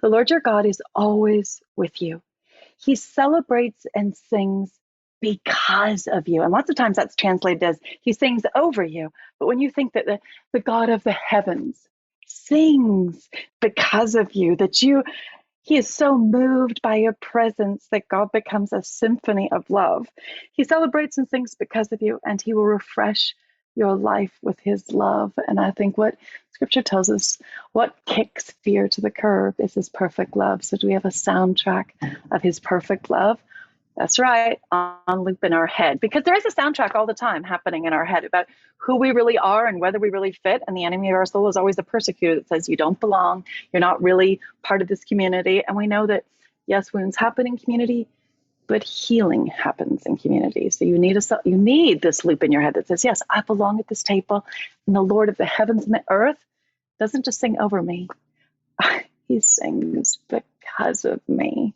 The Lord your God is always with you. He celebrates and sings because of you. And lots of times that's translated as he sings over you. But when you think that the God of the heavens sings because of you, he is so moved by your presence that God becomes a symphony of love. He celebrates and sings because of you, and he will refresh your life with his love. And I think what scripture tells us, what kicks fear to the curb is his perfect love. So do we have a soundtrack of his perfect love? That's right, on loop in our head, because there is a soundtrack all the time happening in our head about who we really are and whether we really fit. And the enemy of our soul is always the persecutor that says, you don't belong, you're not really part of this community. And we know that, yes, wounds happen in community, but healing happens in community. So you need this loop in your head that says, yes, I belong at this table. And the Lord of the heavens and the earth doesn't just sing over me, he sings because of me.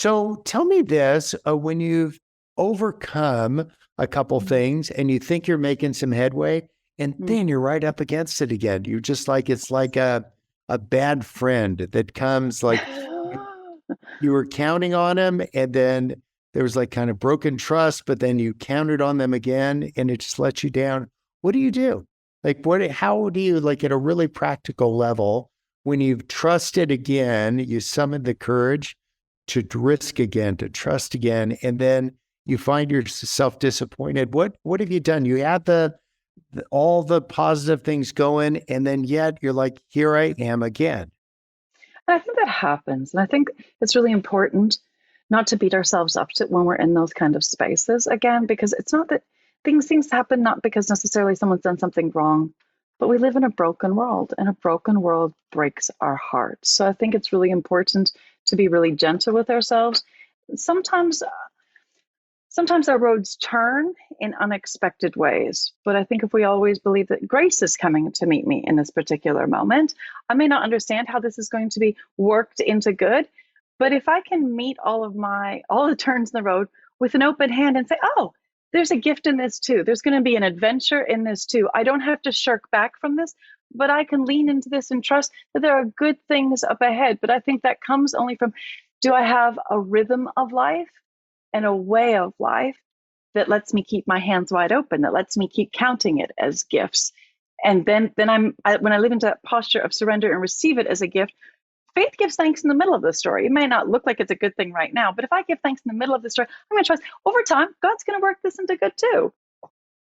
So tell me this, when you've overcome a couple things and you think you're making some headway, and then Mm. you're right up against it again. You just like, it's like a bad friend that comes like you were counting on them, and then there was like kind of broken trust, but then you counted on them again and it just let you down. What do you do? Like, how do you, like, at a really practical level, when you've trusted again, you summon the courage to risk again, to trust again, and then you find yourself disappointed? What have you done? You had all the positive things going, and then yet you're like, here I am again. And I think that happens. And I think it's really important not to beat ourselves up when we're in those kind of spaces again, because it's not that things happen not because necessarily someone's done something wrong, but we live in a broken world, and a broken world breaks our hearts. So I think it's really important to be really gentle with ourselves. Sometimes Sometimes our roads turn in unexpected ways, but I think if we always believe that grace is coming to meet me in this particular moment, I may not understand how this is going to be worked into good, but if I can meet all the turns in the road with an open hand and say, "Oh, there's a gift in this too. There's going to be an adventure in this too. I don't have to shirk back from this, but I can lean into this and trust that there are good things up ahead." But I think that comes only from, do I have a rhythm of life and a way of life that lets me keep my hands wide open, that lets me keep counting it as gifts. And then when I live into that posture of surrender and receive it as a gift, faith gives thanks in the middle of the story. It may not look like it's a good thing right now, but if I give thanks in the middle of the story, I'm going to trust over time, God's going to work this into good too.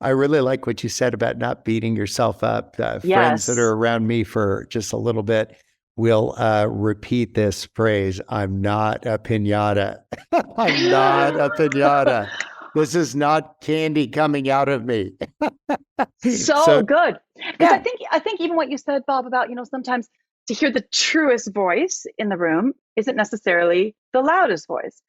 I really like what you said about not beating yourself up. Friends that are Yes. around me for just a little bit will repeat this phrase: I'm not a pinata. I'm not a pinata. This is not candy coming out of me. So So, good. Because yeah, I think even what you said, Bob, about, sometimes to hear the truest voice in the room isn't necessarily the loudest voice.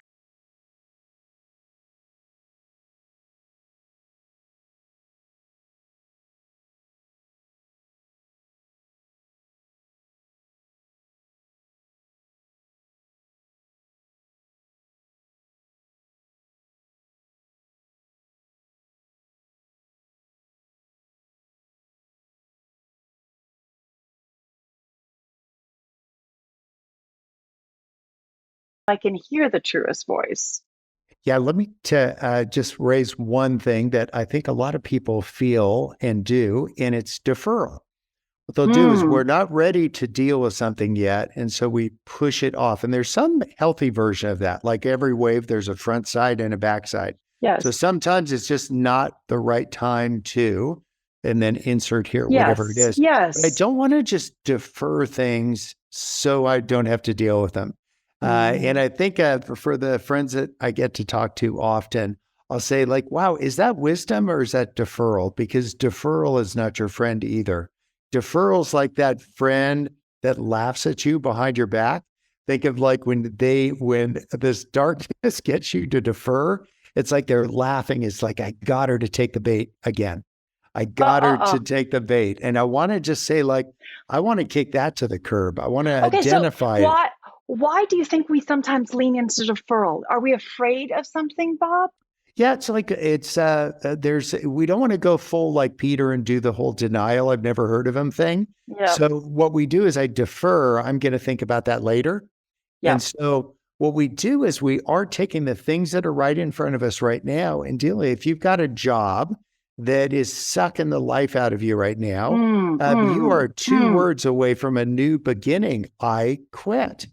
I can hear the truest voice. yeah. Let me just raise one thing that I think a lot of people feel and do, and it's deferral. What they'll do is, we're Mm, not ready to deal with something yet, and so we push it off. And there's some healthy version of that. Like every wave, there's a front side and a back side. So yes. sometimes it's just not the right time to, and then insert here, whatever it Yes. is. But I Yes. don't want to just defer things so I don't have to deal with them. And Mm. I think for the friends that I get to talk to often, I'll say, like, wow, is that wisdom or is that deferral? Because deferral is not your friend either. Deferral's like that friend that laughs at you behind your back. Think of like when this darkness gets you to defer, it's like they're laughing. It's like, I got her to take the bait again. I Uh, got uh, her uh. to take the bait. And I want to just say, like, I want to kick that to the curb. I want to Okay, so identify it. why do you think we sometimes lean into deferral? Are we afraid of something, Bob? Yeah, it's like there's we don't want to go full like Peter and do the whole denial, I've never heard of him thing. Yep. So what we do is I defer. I'm going to think about that later. And Yep. so what we do is we are taking the things that are right in front of us right now and dealing. If you've got a job that is sucking the life out of you right now, Mm, you mm, are two mm. words away from a new beginning. I quit.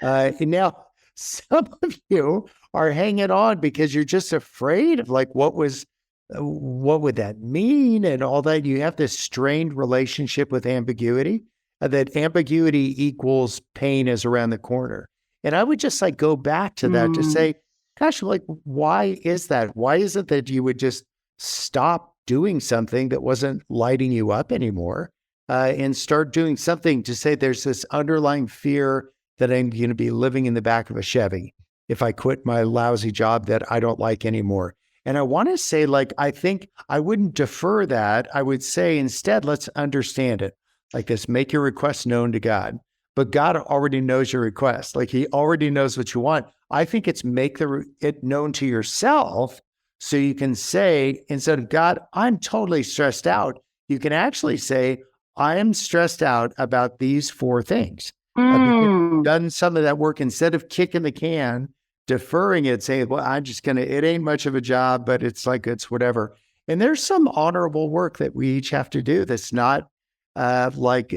And now some of you are hanging on because you're just afraid of like what would that mean and all that. You have this strained relationship with ambiguity, that ambiguity equals pain is around the corner. And I would just like go back to that to Mm. say, gosh, like, why is that? Why is it that you would just stop doing something that wasn't lighting you up anymore, and start doing something to say there's this underlying fear that I'm going to be living in the back of a Chevy if I quit my lousy job that I don't like anymore. And I want to say, like, I think I wouldn't defer that. I would say instead, let's understand it like this: make your request known to God. but God already knows your request. Like he already knows what you want. I think it's make it known to yourself so you can say, instead of God, I'm totally stressed out, you can actually say, I am stressed out about these 4 things. Because you've Mm. done some of that work instead of kicking the can, deferring it, saying, well, I'm just going to, it ain't much of a job, but it's like, it's whatever. And there's some honorable work that we each have to do that's not like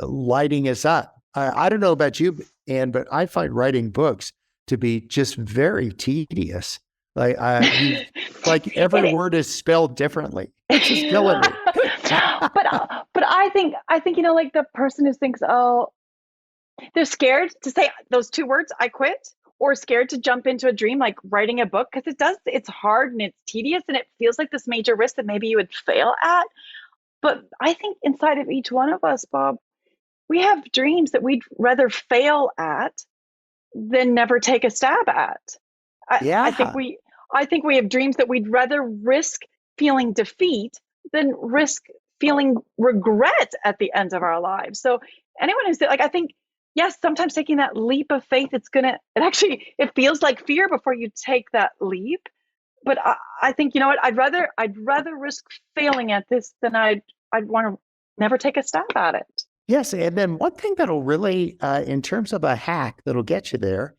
lighting us up. I don't know about you, Anne, but I find writing books to be just very tedious. Like you, like every It, word is spelled differently. It's just killing me. but I think like the person who thinks, oh, they're scared to say those 2 words, I quit, or scared to jump into a dream like writing a book, because it's hard and it's tedious and it feels like this major risk that maybe you would fail at. But I think inside of each one of us, Bob, we have dreams that we'd rather fail at than never take a stab at. I, I think Yeah. we I think we have dreams that we'd rather risk feeling defeat than risk feeling regret at the end of our lives. So anyone who's like, I think, yes, sometimes taking that leap of faith, it feels like fear before you take that leap. But I think, you know what, I'd rather risk failing at this than I'd want to never take a stab at it. Yes. And then one thing that'll really, in terms of a hack that'll get you there,